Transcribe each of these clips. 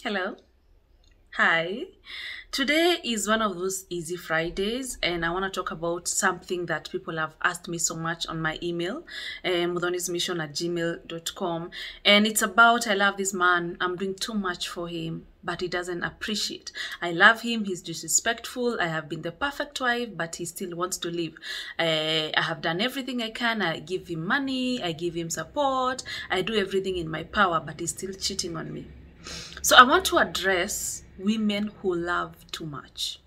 Hello. Hi. Today is one of those easy Fridays, and I want to talk about something that people have asked me so much on my email, muthonismission@gmail.com. And it's about, I love this man, I'm doing too much for him, but he doesn't appreciate. I love him, he's disrespectful, I have been the perfect wife, but he still wants to leave. I have done everything I can, I give him money, I give him support, I do everything in my power, but he's still cheating on me. So I want to address women who love too much.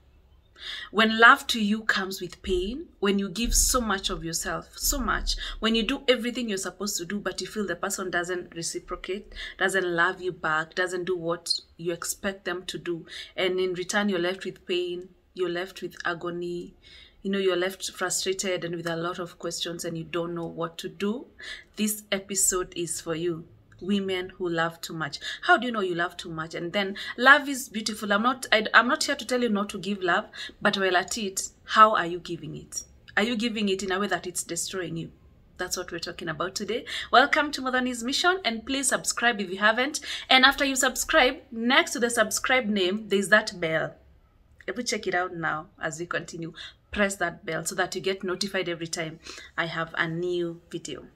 When love to you comes with pain, when you give so much of yourself, so much, when you do everything you're supposed to do, but you feel the person doesn't reciprocate, doesn't love you back, doesn't do what you expect them to do, and in return you're left with pain, you're left with agony, you're left frustrated and with a lot of questions and you don't know what to do, this episode is for you. Women who love too much. How do you know you love too much? And then love is beautiful. I'm not here to tell you not to give love, but while at it, how are you giving it? Are you giving it in a way that it's destroying you? That's what we're talking about today. Welcome to Muthoni's Mission, and please subscribe if you haven't. And after you subscribe, next to the subscribe name, there's that bell. If we check it out now as we continue, press that bell so that you get notified every time I have a new video.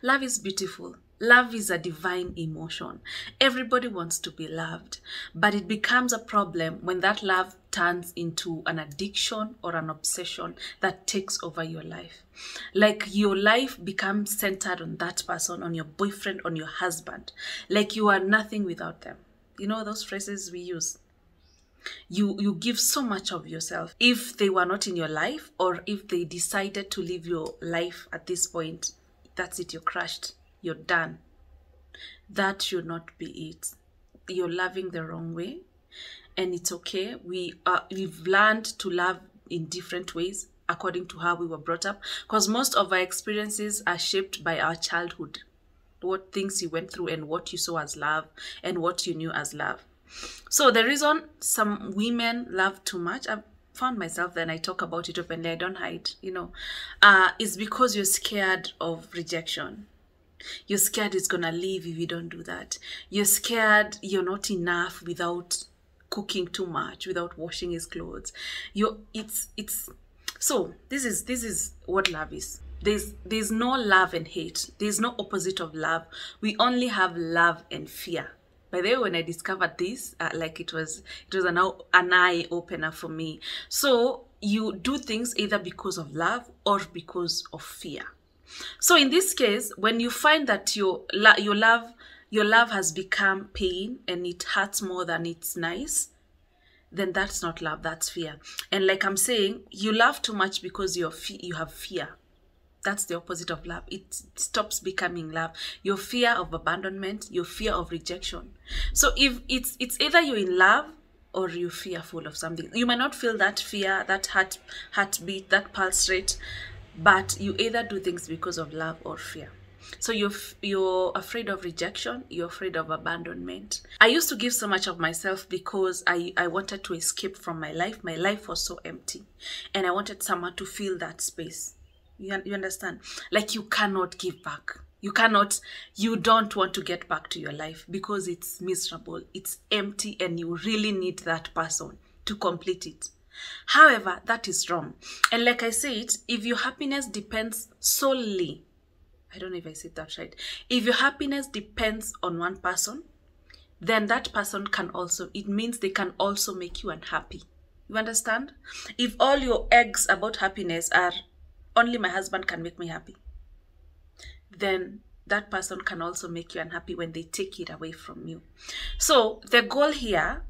Love is beautiful. Love is a divine emotion. Everybody wants to be loved, but it becomes a problem when that love turns into an addiction or an obsession that takes over your life. Like your life becomes centered on that person, on your boyfriend, on your husband. Like you are nothing without them. You know those phrases we use? You give so much of yourself. If they were not in your life, or if they decided to live your life at this point, that's it, you're crushed, you're done. That should not be it. You're loving the wrong way, and it's okay. We've learned to love in different ways according to how we were brought up, because most of our experiences are shaped by our childhood, what things you went through and what you saw as love and what you knew as love. So the reason some women love too much, I've found myself, then I talk about it openly, I don't hide, is because you're scared of rejection. You're scared it's gonna leave if you don't do that. You're scared you're not enough without cooking too much, without washing his clothes. So this is what love is. There's no love and hate. There's no opposite of love. We only have love and fear. By the way, when I discovered this, it was an eye opener for me. So you do things either because of love or because of fear. So in this case, when you find that your love has become pain and it hurts more than it's nice, then that's not love, that's fear. And like I'm saying, you love too much because you have fear. That's the opposite of love. It stops becoming love. Your fear of abandonment, your fear of rejection. So if it's either you're in love or you're fearful of something. You might not feel that fear, that heartbeat, that pulse rate, but you either do things because of love or fear. So you're afraid of rejection, you're afraid of abandonment. I used to give so much of myself because I wanted to escape from my life. My life was so empty, and I wanted someone to fill that space. You understand? Like you cannot give back. You don't want to get back to your life because it's miserable, it's empty, and you really need that person to complete it. However, that is wrong. And like I said, if your happiness depends solely, I don't know if I said that right. If your happiness depends on one person, then that person it means they can also make you unhappy. You understand? If all your eggs about happiness are only my husband can make me happy, then that person can also make you unhappy when they take it away from you. So the goal here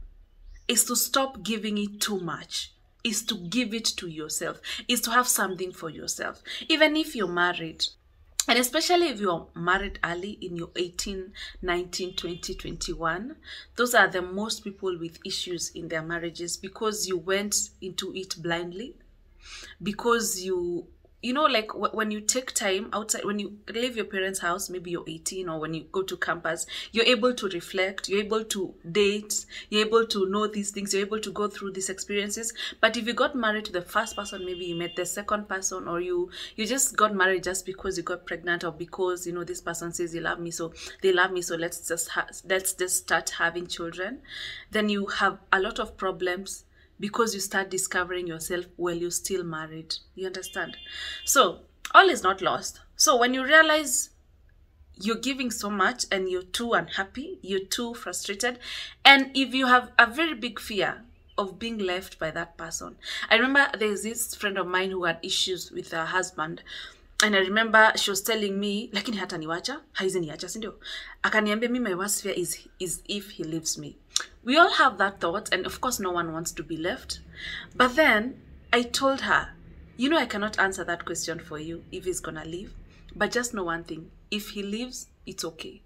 is to stop giving it too much, is to give it to yourself, is to have something for yourself. Even if you're married, And especially if you're married early in your 18, 19, 20, 21, those are the most people with issues in their marriages, because you went into it blindly, because you know, like when you take time outside, when you leave your parents' house, maybe you're 18, or when you go to campus, you're able to reflect, you're able to date, you're able to know these things, you're able to go through these experiences. But if you got married to the first person, maybe you met the second person, or you just got married just because you got pregnant, or because, you know, this person says they love me, so let's just start having children, then you have a lot of problems, because you start discovering yourself while you're still married. You understand? So all is not lost. So when you realize you're giving so much and you're too unhappy, you're too frustrated, and if you have a very big fear of being left by that person. I remember there's this friend of mine who had issues with her husband, and I remember she was telling me, lakini hata niwacha, haizi niacha, sindio? Akaniambia, my worst fear is if he leaves me. We all have that thought, and of course no one wants to be left. But then I told her, you know, I cannot answer that question for you if he's gonna leave. But just know one thing, if he leaves, it's okay.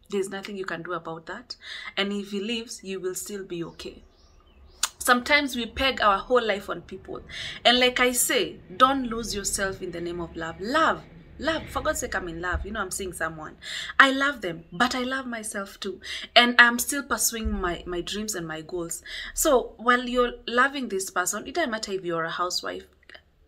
There's nothing you can do about that. And if he leaves, you will still be okay. Sometimes we peg our whole life on people. And like I say, don't lose yourself in the name of love. Love. For God's sake, I'm in love. You know, I'm seeing someone. I love them, but I love myself too. And I'm still pursuing my dreams and my goals. So while you're loving this person, it doesn't matter if you're a housewife,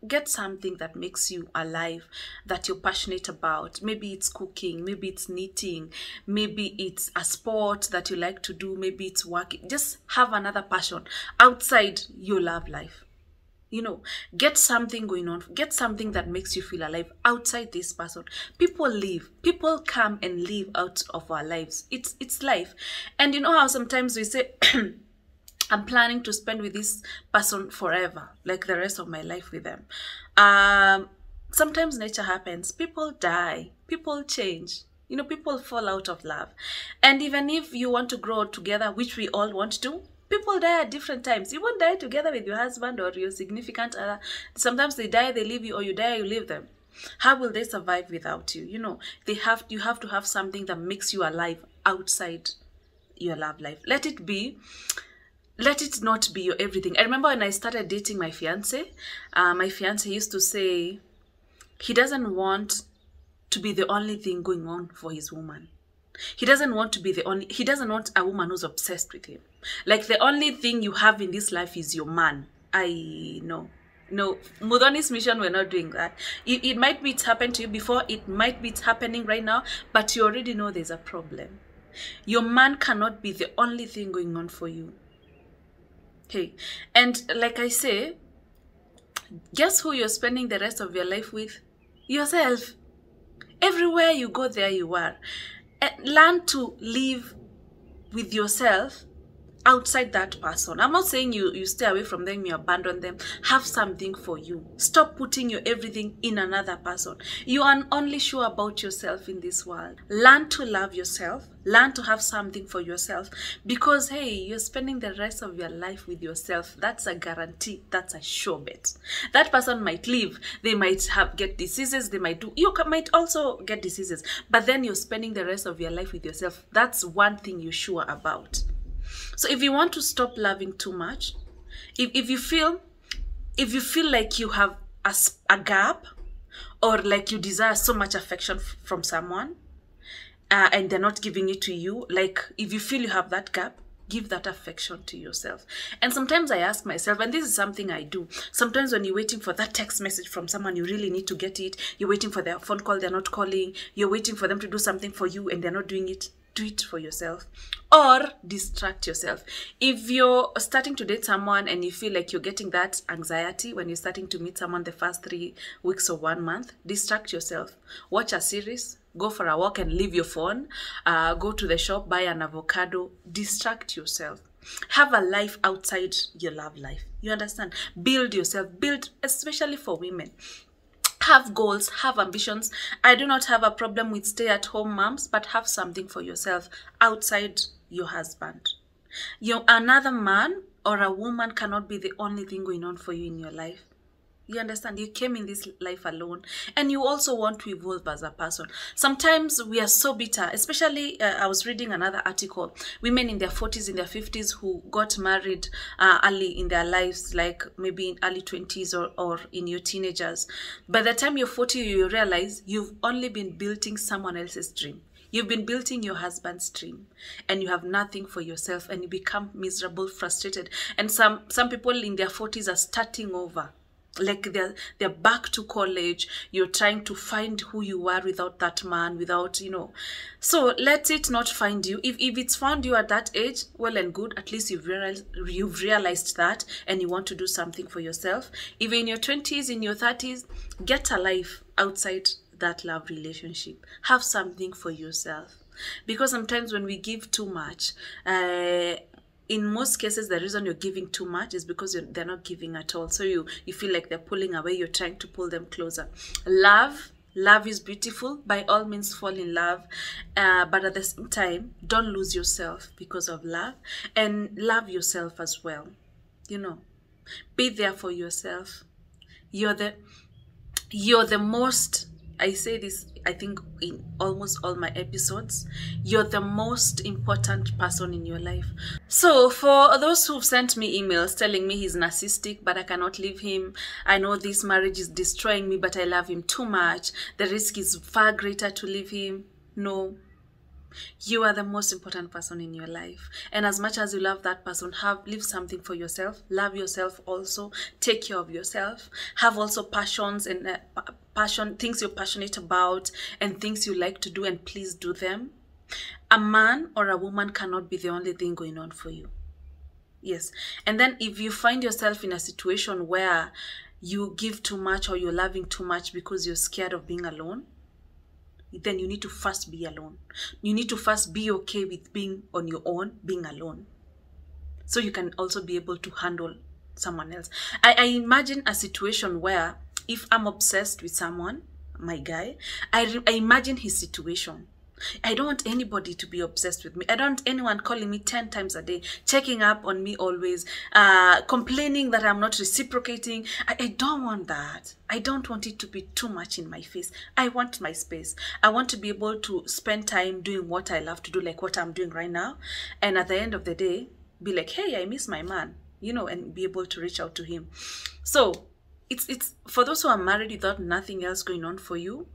get something that makes you alive, that you're passionate about. Maybe it's cooking, maybe it's knitting, maybe it's a sport that you like to do, maybe it's working. Just have another passion outside your love life. You know, get something going on. Get something that makes you feel alive outside this person. People leave. People come and leave out of our lives. It's life. And you know how sometimes we say, I'm planning to spend with this person forever, like the rest of my life with them. Sometimes nature happens. People die. People change. You know, people fall out of love. And even if you want to grow together, which we all want to, people die at different times. You won't die together with your husband or your significant other. Sometimes they die, they leave you, or you die, you leave them. How will they survive without you? You know, you have to have something that makes you alive outside your love life. Let it not be your everything. I remember when I started dating my fiance used to say he doesn't want to be the only thing going on for his woman. He doesn't want a woman who's obsessed with him. Like the only thing you have in this life is your man. No, Muthoni's mission, we're not doing that. It might be it's happened to you before, it might be it's happening right now, but you already know there's a problem. Your man cannot be the only thing going on for you. Okay, and like I say, guess who you're spending the rest of your life with? Yourself. Everywhere you go, there you are. Learn to live with yourself outside that person. I'm not saying you stay away from them, you abandon them. Have something for you. Stop putting your everything in another person. You are only sure about yourself in this world. Learn to love yourself. Learn to have something for yourself, because hey, you're spending the rest of your life with yourself. That's a guarantee. That's a sure bet. That person might leave. They might get diseases. You might also get diseases, but then you're spending the rest of your life with yourself. That's one thing you're sure about. So if you want to stop loving too much, if you feel like you have a gap, or like you desire so much affection from someone, and they're not giving it to you, like if you feel you have that gap, give that affection to yourself. And sometimes I ask myself, and this is something I do, sometimes when you're waiting for that text message from someone, you really need to get it. You're waiting for their phone call, they're not calling. You're waiting for them to do something for you and they're not doing it. Do it for yourself, or distract yourself. If you're starting to date someone and you feel like you're getting that anxiety when you're starting to meet someone the first 3 weeks or 1 month, distract yourself. Watch a series, go for a walk and leave your phone, go to the shop, buy an avocado, distract yourself. Have a life outside your love life. You understand? Build yourself, especially for women. Have goals, have ambitions. I do not have a problem with stay-at-home moms, but have something for yourself outside your husband. Another man or a woman cannot be the only thing going on for you in your life. You understand? You came in this life alone, and you also want to evolve as a person. Sometimes we are so bitter, especially I was reading another article, women in their 40s, in their 50s who got married early in their lives, like maybe in early 20s or in your teenagers. By the time you're 40, you realize you've only been building someone else's dream. You've been building your husband's dream, and you have nothing for yourself, and you become miserable, frustrated. And some people in their 40s are starting over. Like they're back to college. You're trying to find who you are without that man, without, you know. So let it not find you. If it's found you at that age, well and good. At least you've realized that, and you want to do something for yourself. Even in your 20s, in your 30s, get a life outside that love relationship. Have something for yourself. Because sometimes when we give too much, in most cases, the reason you're giving too much is because they're not giving at all. So you feel like they're pulling away. You're trying to pull them closer. Love is beautiful. By all means, fall in love. But at the same time, don't lose yourself because of love. And love yourself as well. You know, be there for yourself. You're the most... I say this, I think, in almost all my episodes. You're the most important person in your life. So for those who've sent me emails telling me he's narcissistic, but I cannot leave him. I know this marriage is destroying me, but I love him too much. The risk is far greater to leave him. No. You are the most important person in your life. And as much as you love that person, leave something for yourself. Love yourself also. Take care of yourself. Have also passions and things you're passionate about and things you like to do, and please do them. A man or a woman cannot be the only thing going on for you. Yes. And then if you find yourself in a situation where you give too much or you're loving too much because you're scared of being alone, then you need to first be alone. You need to first be okay with being on your own, being alone. So you can also be able to handle someone else. I imagine a situation where if I'm obsessed with someone, my guy, I imagine his situation. I don't want anybody to be obsessed with me. I don't want anyone calling me 10 times a day, checking up on me always, complaining that I'm not reciprocating. I don't want that. I don't want it to be too much in my face. I want my space. I want to be able to spend time doing what I love to do, like what I'm doing right now. And at the end of the day, be like, hey, I miss my man, you know, and be able to reach out to him. So it's for those who are married without nothing else going on for you,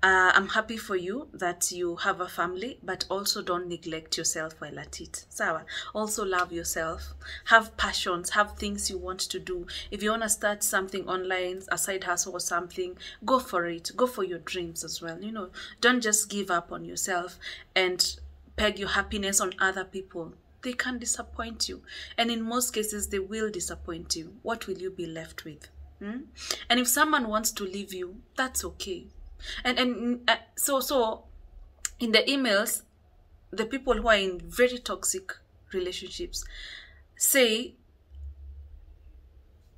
I'm happy for you that you have a family, but also don't neglect yourself while at it. Sawa. Also love yourself. Have passions. Have things you want to do. If you want to start something online, a side hustle or something, go for it. Go for your dreams as well. You know, don't just give up on yourself and peg your happiness on other people. They can disappoint you. And in most cases, they will disappoint you. What will you be left with? And if someone wants to leave you, that's okay. So in the emails, the people who are in very toxic relationships say,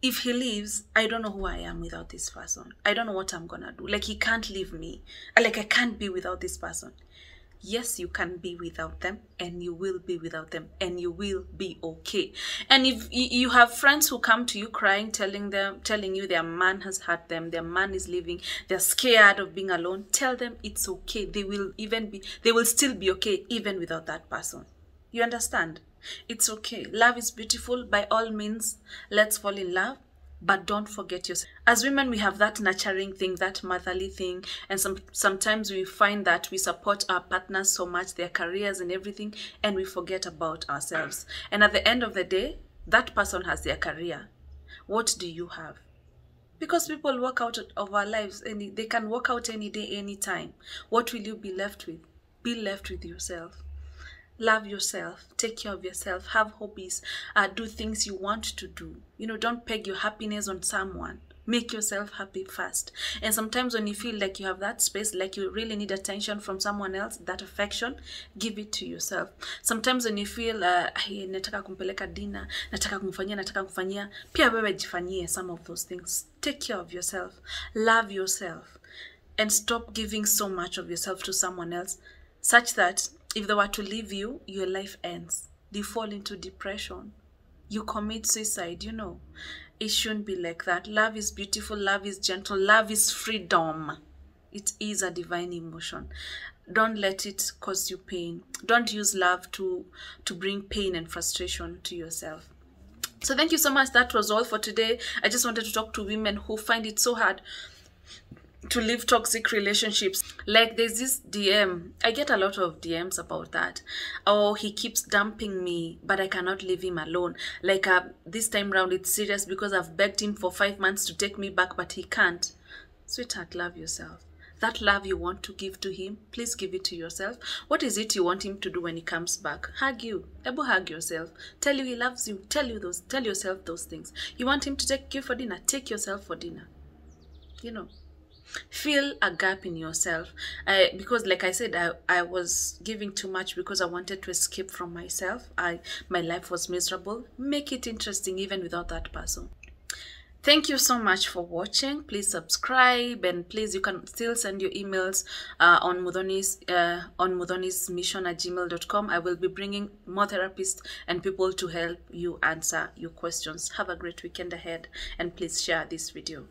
if he leaves, I don't know who I am without this person. I don't know what I'm gonna do. Like, he can't leave me. Like, I can't be without this person. Yes, you can be without them, and you will be without them, and you will be okay. And if you have friends who come to you crying, telling you their man has hurt them, their man is leaving, they're scared of being alone, tell them it's okay. They will still be okay even without that person. You understand? It's okay. Love is beautiful. By all means, let's fall in love. But don't forget yourself. As women, we have that nurturing thing, that motherly thing. And sometimes we find that we support our partners so much, their careers and everything, and we forget about ourselves. And at the end of the day, that person has their career. What do you have? Because people walk out of our lives, and they can walk out any day, any time. What will you be left with? Be left with yourself. Love yourself, take care of yourself, have hobbies, do things you want to do. You know, don't peg your happiness on someone. Make yourself happy first. And sometimes when you feel like you have that space, like you really need attention from someone else, that affection, give it to yourself. Sometimes when you feel, nataka kumpeleka dinner, nataka kumfanyia, pia wewe jifanyie some of those things. Take care of yourself, love yourself, and stop giving so much of yourself to someone else, such that if they were to leave you, your life ends. You fall into depression. You commit suicide, you know. It shouldn't be like that. Love is beautiful, love is gentle, love is freedom. It is a divine emotion. Don't let it cause you pain. Don't use love to bring pain and frustration to yourself. So thank you so much. That was all for today. I just wanted to talk to women who find it so hard to leave toxic relationships. Like there's this DM, I get a lot of DMs about that. Oh, he keeps dumping me, but I cannot leave him alone. Like this time round it's serious because I've begged him for 5 months to take me back, but he can't. Sweetheart, love yourself. That love you want to give to him, please give it to yourself. What is it you want him to do when he comes back? Hug you. Ever hug yourself. Tell you he loves you. Tell yourself those things. You want him to take you for dinner? Take yourself for dinner. You know. Fill a gap in yourself, because like I said, I was giving too much because I wanted to escape from myself. My life was miserable. Make it interesting even without that person. Thank you so much for watching. Please subscribe, and please, you can still send your emails on Muthoni's mission@gmail.com. I will be bringing more therapists and people to help you answer your questions. Have a great weekend ahead, and please share this video.